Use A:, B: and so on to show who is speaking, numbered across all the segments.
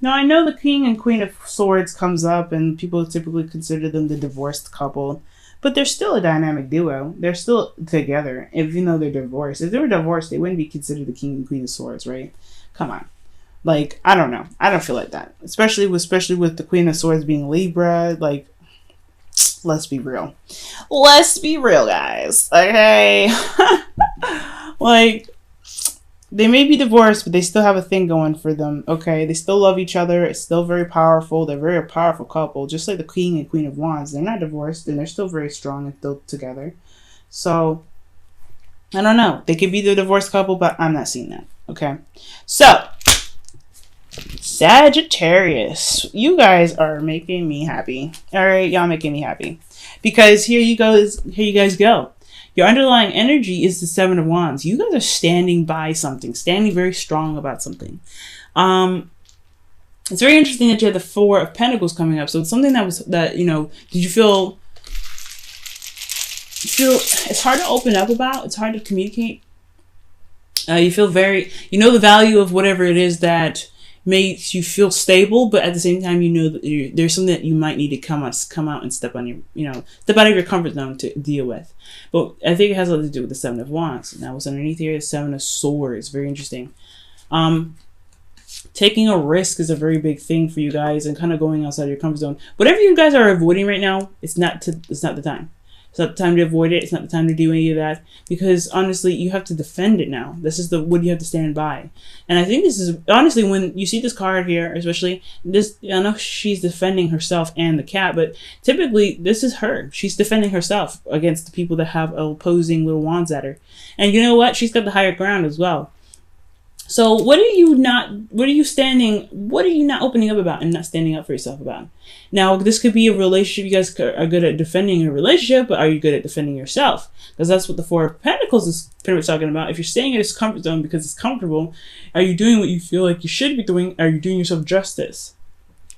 A: Now, I know the King and Queen of Swords comes up, and people typically consider them the divorced couple, but they're still a dynamic duo. They're still together, even though they're divorced. If they were divorced, they wouldn't be considered the King and Queen of Swords, right? Come on. Like, I don't know. I don't feel like that. Especially with the Queen of Swords being Libra. Like, let's be real. Let's be real, guys. Okay? Like, they may be divorced, but they still have a thing going for them, okay? They still love each other. It's still very powerful. They're a very powerful couple. Just like the King and Queen of Wands. They're not divorced, and they're still very strong and still together. So, I don't know. They could be the divorced couple, but I'm not seeing that, okay? So, Sagittarius. You guys are making me happy. All right? Y'all making me happy. Because here you guys go. Your underlying energy is the Seven of Wands. You guys are standing by something, standing very strong about something. It's very interesting that you had the Four of Pentacles coming up. So it's something did you feel it's hard to open up about, it's hard to communicate. You feel the value of whatever it is that makes you feel stable, but at the same time, you know that there's something that you might need to come out and step out of your comfort zone to deal with. But I think it has a lot to do with the Seven of Wands. Now, what's underneath here is Seven of Swords. Very interesting. Taking a risk is a very big thing for you guys, and kind of going outside your comfort zone. Whatever you guys are avoiding right now, it's not the time. It's not the time to avoid it. It's not the time to do any of that, because honestly, you have to defend it now. This is what you have to stand by. And I think this is, honestly, when you see this card here, especially this, I know she's defending herself and the cat, but typically this is her. She's defending herself against the people that have opposing little wands at her. And you know what? She's got the higher ground as well. So what are you not opening up about and not standing up for yourself about? Now, this could be a relationship. You guys are good at defending a relationship, but are you good at defending yourself? Because that's what the Four of Pentacles is pretty much talking about. If you're staying in this comfort zone because it's comfortable, are you doing what you feel like you should be doing? Are you doing yourself justice?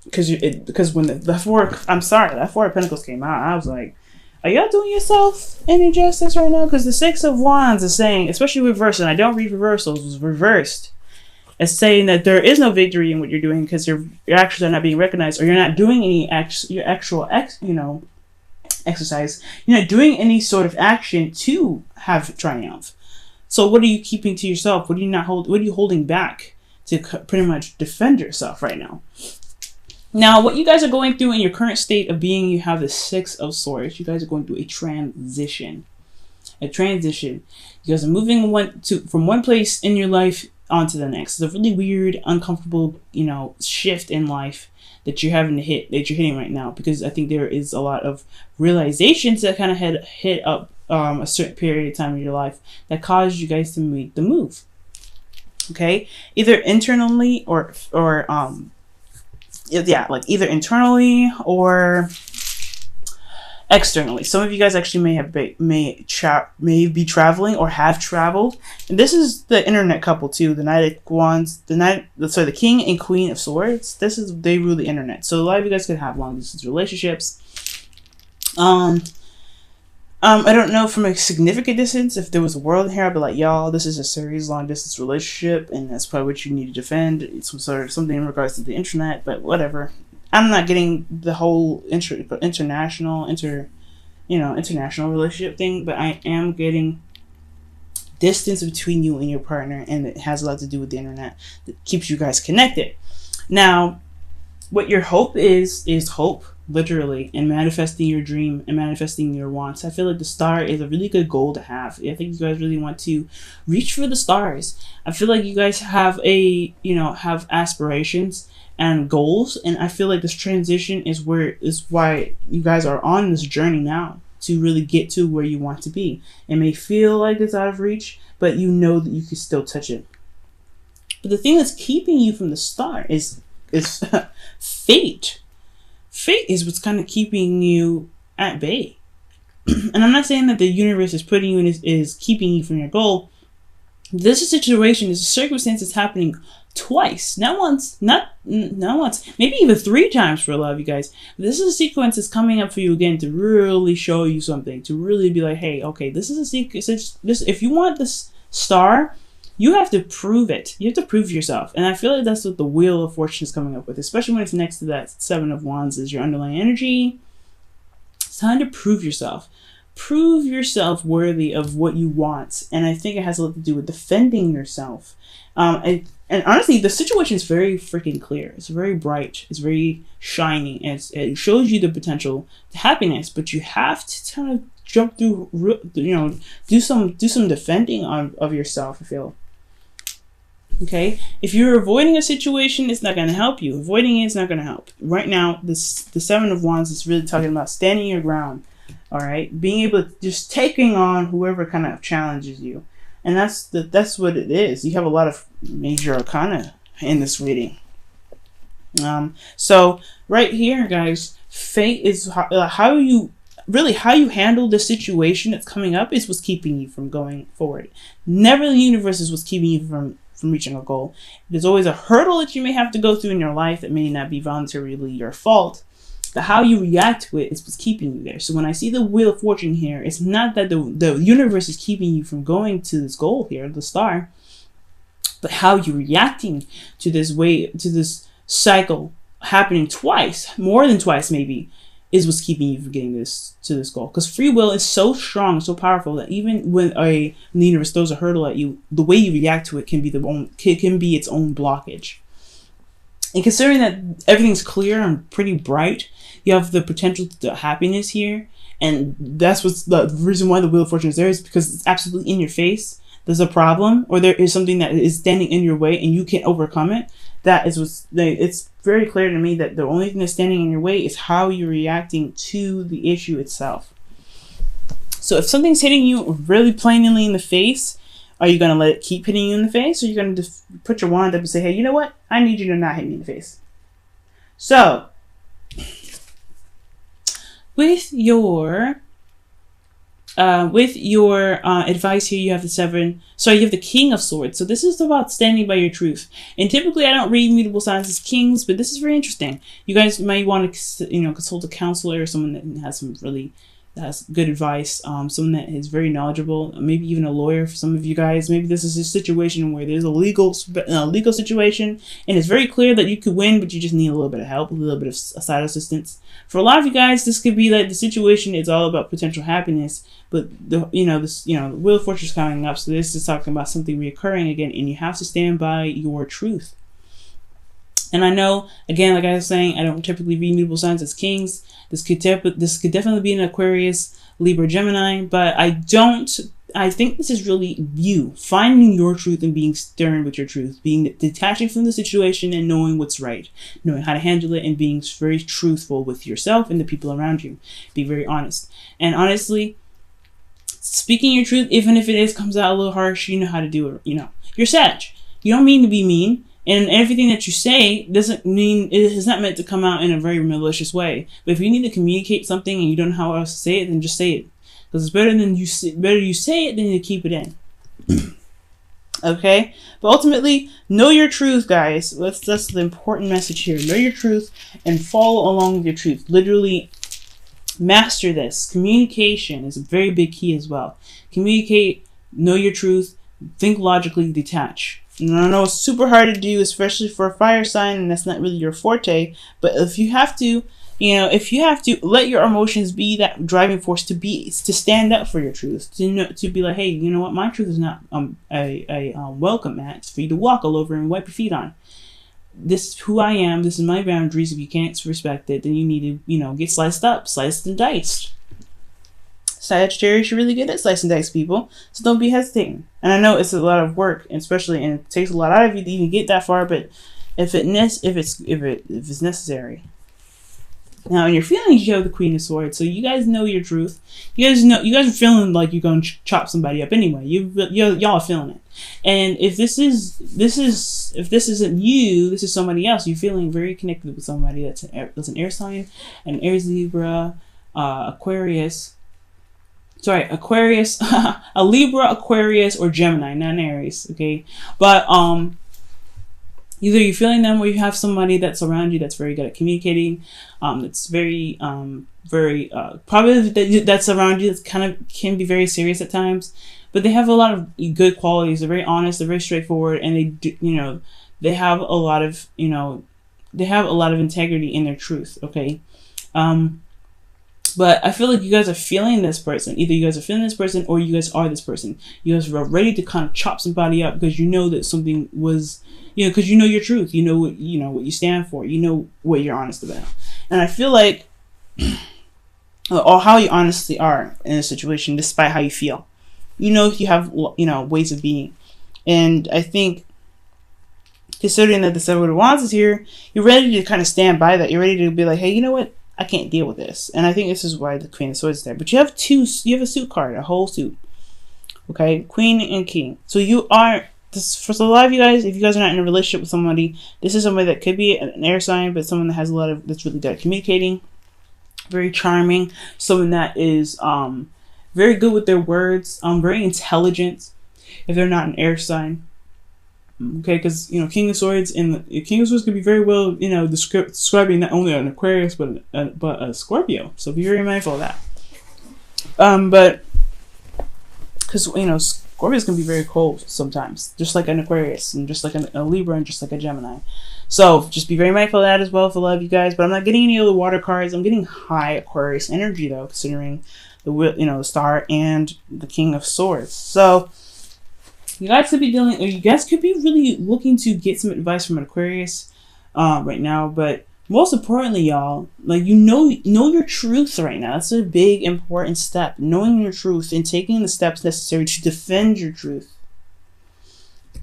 A: Because when that Four of Pentacles came out, I was like, are y'all doing yourself any justice right now? Because the Six of Wands is saying, especially reversed, and I don't read reversals, it was reversed. It's saying that there is no victory in what you're doing because your actions are not being recognized, or you're not doing any exercise. You're not doing any sort of action to have triumph. So what are you keeping to yourself? What are you holding back to pretty much defend yourself right now? Now, what you guys are going through in your current state of being, you have the Six of Swords. You guys are going through a transition. You guys are moving from one place in your life onto the next. It's a really weird, uncomfortable, shift in life that you're hitting right now, because I think there is a lot of realizations that kind of hit up a certain period of time in your life that caused you guys to make the move. Okay, either internally or either internally or externally. Some of you guys actually may be traveling or have traveled. And this is the internet couple too. The Knight of Wands, the King and Queen of Swords. They rule the internet. So a lot of you guys could have long distance relationships. I don't know from a significant distance. If there was a world here, I'd be like, y'all, this is a serious long distance relationship, and that's probably what you need to defend. It's something in regards to the internet, but whatever. I'm not getting the whole international relationship thing, but I am getting distance between you and your partner, and it has a lot to do with the internet that keeps you guys connected. Now, what your hope is hope, literally, and manifesting your dream and manifesting your wants. I feel like the star is a really good goal to have. I think you guys really want to reach for the stars. I feel like you guys have have aspirations and goals, and I feel like this transition is why you guys are on this journey now to really get to where you want to be. It may feel like it's out of reach, but you know that you can still touch it. But the thing that's keeping you from the star is fate. Fate is what's kind of keeping you at bay. And I'm not saying that the universe is putting you in, is keeping you from your goal. This is a situation, this circumstance that's happening twice. Not once, maybe even 3 times for a lot of you guys. This is a sequence that's coming up for you again to really show you something, to really be like, hey, okay, this is a sequence. If you want this star, you have to prove it. You have to prove yourself. And I feel like that's what the Wheel of Fortune is coming up with, especially when it's next to that Seven of Wands is your underlying energy. It's time to prove yourself. Prove yourself worthy of what you want. And I think it has a lot to do with defending yourself. And honestly, the situation is very freaking clear. It's very bright. It's very shiny. And it shows you the potential to happiness. But you have to kind of jump through, do some defending of yourself, I feel. Okay? If you're avoiding a situation, it's not going to help you. Avoiding it is not going to help. Right now, the Seven of Wands is really talking about standing your ground. All right? Being able to just taking on whoever kind of challenges you. And that's what it is. You have a lot of major arcana in this reading. So right here, guys, fate is how you handle the situation that's coming up is what's keeping you from going forward. Never the universe is what's keeping you from reaching a goal. There's always a hurdle that you may have to go through in your life that may not be voluntarily your fault. But how you react to it is what's keeping you there. So when I see the Wheel of Fortune here, it's not that the universe is keeping you from going to this goal here, the star, but how you're reacting to this cycle happening twice, more than twice maybe, is what's keeping you from getting to this goal. Because free will is so strong, so powerful that even when the universe throws a hurdle at you, the way you react to it can be its own blockage. And considering that everything's clear and pretty bright, you have the potential to happiness here. And that's what's the reason why the Wheel of Fortune is there, is because it's absolutely in your face. There's a problem, or there is something that is standing in your way and you can't overcome it. That is it's very clear to me that the only thing that's standing in your way is how you're reacting to the issue itself. So if something's hitting you really plainly in the face, are you going to let it keep hitting you in the face? Or are you going to just put your wand up and say, hey, you know what? I need you to not hit me in the face. So, with your advice here, you have you have the King of Swords. So this is about standing by your truth. And typically I don't read mutable signs as kings, but this is very interesting. You guys might want to, consult a counselor or someone that has good advice, someone that is very knowledgeable, maybe even a lawyer for some of you guys. Maybe this is a situation where there's a legal situation and it's very clear that you could win, but you just need a little bit of help, a little bit of side assistance. For a lot of you guys, this could be like the situation is all about potential happiness, but the Wheel of Fortune is coming up, so this is talking about something reoccurring again, and you have to stand by your truth. And I know, again, like I was saying, I don't typically read mutable signs as kings. This could definitely be an Aquarius, Libra, Gemini, but I think this is really you finding your truth and being stern with your truth, being detaching from the situation and knowing what's right, knowing how to handle it, and being very truthful with yourself and the people around you. Be very honest. And honestly, speaking your truth, even if it comes out a little harsh, you know how to do it. You're Sag. You don't mean to be mean. And everything that you say doesn't mean it is not meant to come out in a very malicious way. But if you need to communicate something and you don't know how else to say it, then just say it. Because it's better you say it than you keep it in. Okay? But ultimately, know your truth, guys. That's the important message here. Know your truth and follow along with your truth. Literally master this. Communication is a very big key as well. Communicate, know your truth, think logically, detach. And I know it's super hard to do, especially for a fire sign, and that's not really your forte. But if you have to, let your emotions be that driving force to stand up for your truth, to be like, hey, you know what, my truth is not a welcome mat. It's for you to walk all over and wipe your feet on. This is who I am. This is my boundaries. If you can't respect it, then you need to, get sliced and diced. Sagittarius, you're really good at slicing dice, people. So don't be hesitating. And I know it's a lot of work, and it takes a lot out of you to even get that far. But if it's necessary. Now, in your feelings, you have the Queen of Swords. So you guys know your truth. You guys are feeling like you're going to chop somebody up anyway. Y'all are feeling it. And if this isn't you, this is somebody else. You're feeling very connected with somebody that's an air sign, an Aries, Libra, Aquarius. Sorry, Aquarius, a Libra, Aquarius, or Gemini, not an Aries, okay? But either you're feeling them or you have somebody that's around you that's very good at communicating, that's very probably that's around you, that's kind of can be very serious at times. but they have a lot of good qualities. They're very honest, they're very straightforward, and they do, they have a lot of, they have a lot of integrity in their truth, okay? But I feel like you guys are feeling this person. Either you guys are feeling this person or you guys are this person. You guys are ready to kind of chop somebody up because you know that something was, because you know your truth. You know what you stand for. You know what you're honest about. And I feel like, or how you honestly are in a situation, despite how you feel. You have, ways of being. And I think, considering that the Seven of Wands is here, you're ready to kind of stand by that. You're ready to be like, hey, you know what? I can't deal with this. And I think this is why the Queen of Swords is there. But you have a suit card, a whole suit. Okay? Queen and King. So you are, for a lot of you guys, if you guys are not in a relationship with somebody, this is somebody that could be an air sign, but someone that has that's really good at communicating. Very charming. Someone that is very good with their words. Very intelligent. If they're not an air sign. Okay, because King of Swords King of Swords could be very well describing not only an Aquarius but a Scorpio. So be very mindful of that. But because Scorpios can be very cold sometimes, just like an Aquarius and just like a Libra and just like a Gemini. So just be very mindful of that as well for a lot of you guys. But I'm not getting any of the water cards. I'm getting high Aquarius energy though, considering the Star and the King of Swords. So you guys could be really looking to get some advice from an Aquarius right now. But most importantly, y'all, like know your truth right now. That's a big important step. Knowing your truth and taking the steps necessary to defend your truth.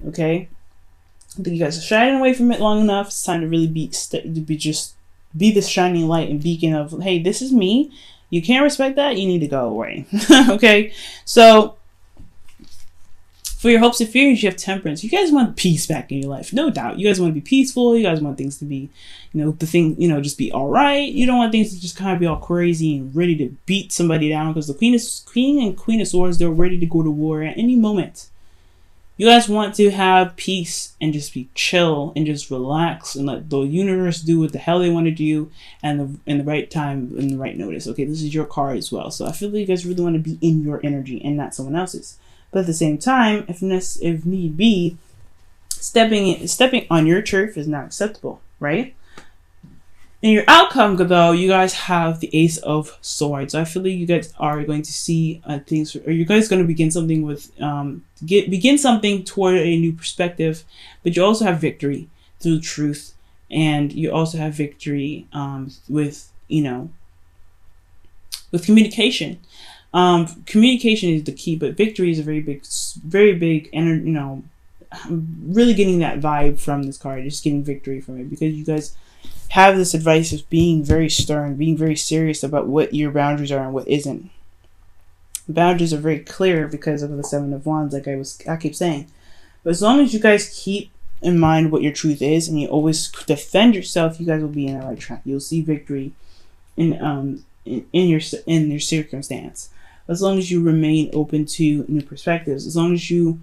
A: Okay? I think you guys are shining away from it long enough. It's time to really be this shining light and beacon of, hey, this is me. You can't respect that, you need to go away. Okay? So for your hopes and fears, you have Temperance. You guys want peace back in your life, no doubt. You guys want to be peaceful. You guys want things to be, just be all right. You don't want things to just kind of be all crazy and ready to beat somebody down, because the Queen and Queen of Swords, they're ready to go to war at any moment. You guys want to have peace and just be chill and just relax and let the universe do what the hell they want to do and in the right time and the right notice. Okay, this is your card as well. So I feel like you guys really want to be in your energy and not someone else's. But at the same time, if need be, stepping on your turf is not acceptable, right? In your outcome, though, you guys have the Ace of Swords. So I feel like you guys are going to see things, or you guys going to begin something with, begin something toward a new perspective. But you also have victory through truth, and you also have victory with communication. Communication is the key, but victory is a very big, and really getting that vibe from this card, just getting victory from it, because you guys have this advice of being very stern, being very serious about what your boundaries are and what isn't. The boundaries are very clear because of the Seven of Wands, like I keep saying. But as long as you guys keep in mind what your truth is and you always defend yourself, you guys will be in the right track. You'll see victory in your circumstance. As long as you remain open to new perspectives, as long as you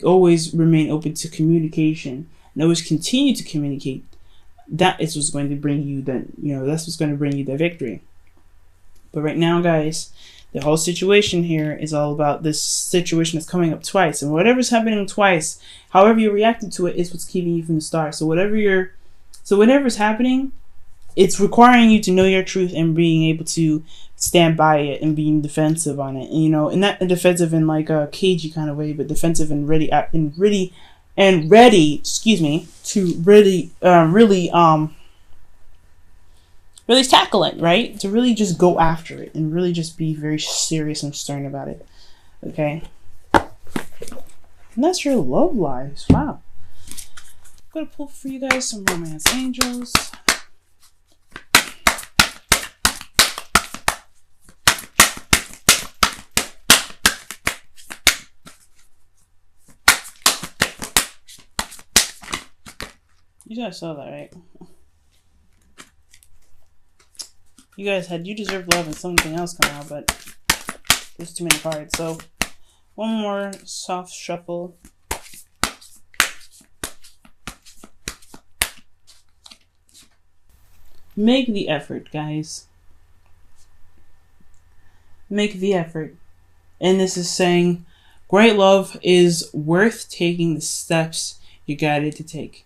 A: always remain open to communication and always continue to communicate, that is what's going to bring you that's what's going to bring you the victory. But right now, guys, the whole situation here is all about this situation that's coming up twice, and whatever's happening twice, however you're reacting to it, is what's keeping you from the start. So whatever's happening, it's requiring you to know your truth and being able to stand by it and being defensive on it. And, and not defensive in like a cagey kind of way, but defensive and ready to really tackle it, right? To really just go after it and really just be very serious and stern about it. Okay? And that's your love lives. Wow. I'm gonna pull for you guys some romance angels. You guys saw that, right? You deserve love and something else come out, but there's too many cards. So one more soft shuffle. Make the effort, guys. Make the effort. And this is saying, Great love is worth taking the steps you're guided to take.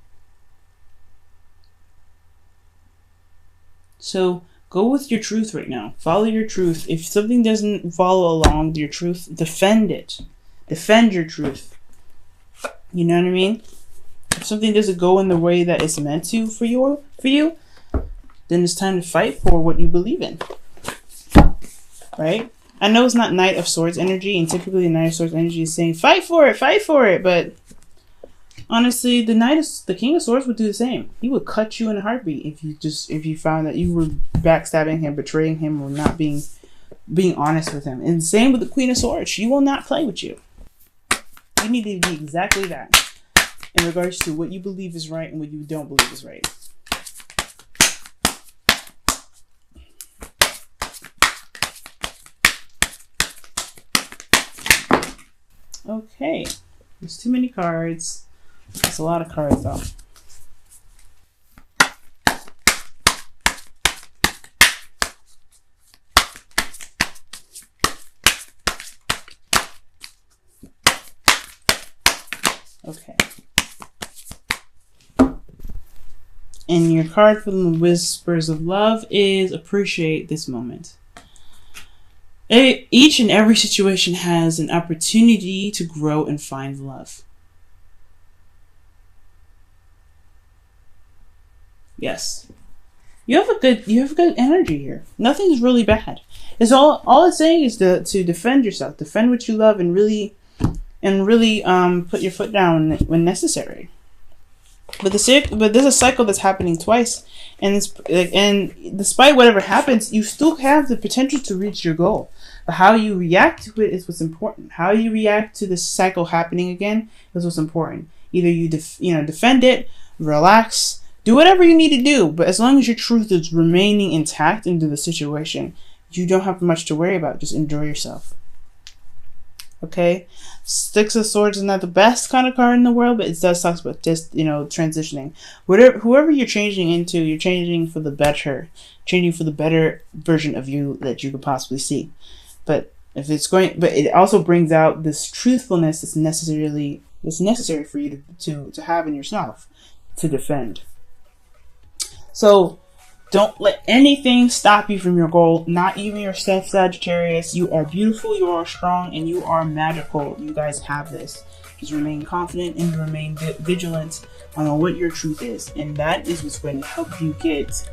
A: So go with your truth right now. Follow your truth. If something doesn't follow along with your truth, defend it. Defend your truth. You know what I mean? If something doesn't go in the way that it's meant to for you, then it's time to fight for what you believe in. Right? I know it's not Knight of Swords energy, and typically the Knight of Swords energy is saying fight for it, but honestly, the King of Swords would do the same. He would cut you in a heartbeat if you found that you were backstabbing him, betraying him, or not being honest with him. And same with the Queen of Swords. She will not play with you. You need to be exactly that in regards to what you believe is right and what you don't believe is right. Okay, there's too many cards. That's a lot of cards though. Okay. And your card from the Whispers of Love is appreciate this moment. Each and every situation has an opportunity to grow and find love. Yes. You have good energy here. Nothing's really bad. It's all it's saying is to defend yourself, defend what you love, and really put your foot down when necessary. But there's a cycle that's happening twice, and despite whatever happens, you still have the potential to reach your goal. But how you react to it is what's important. How you react to this cycle happening again is what's important. Either you defend it, relax, do whatever you need to do. But as long as your truth is remaining intact into the situation, you don't have much to worry about. Just enjoy yourself. Okay, Six of Swords is not the best kind of card in the world, but it does talk about just transitioning. Whoever you're changing into, you're changing for the better, changing for the better version of you that you could possibly see. But it also brings out this truthfulness that's necessary for you to have in yourself to defend. So don't let anything stop you from your goal, not even yourself, Sagittarius. You are beautiful, you are strong, and you are magical. You guys have this. Just remain confident and remain vigilant on what your truth is. And that is what's going to help you get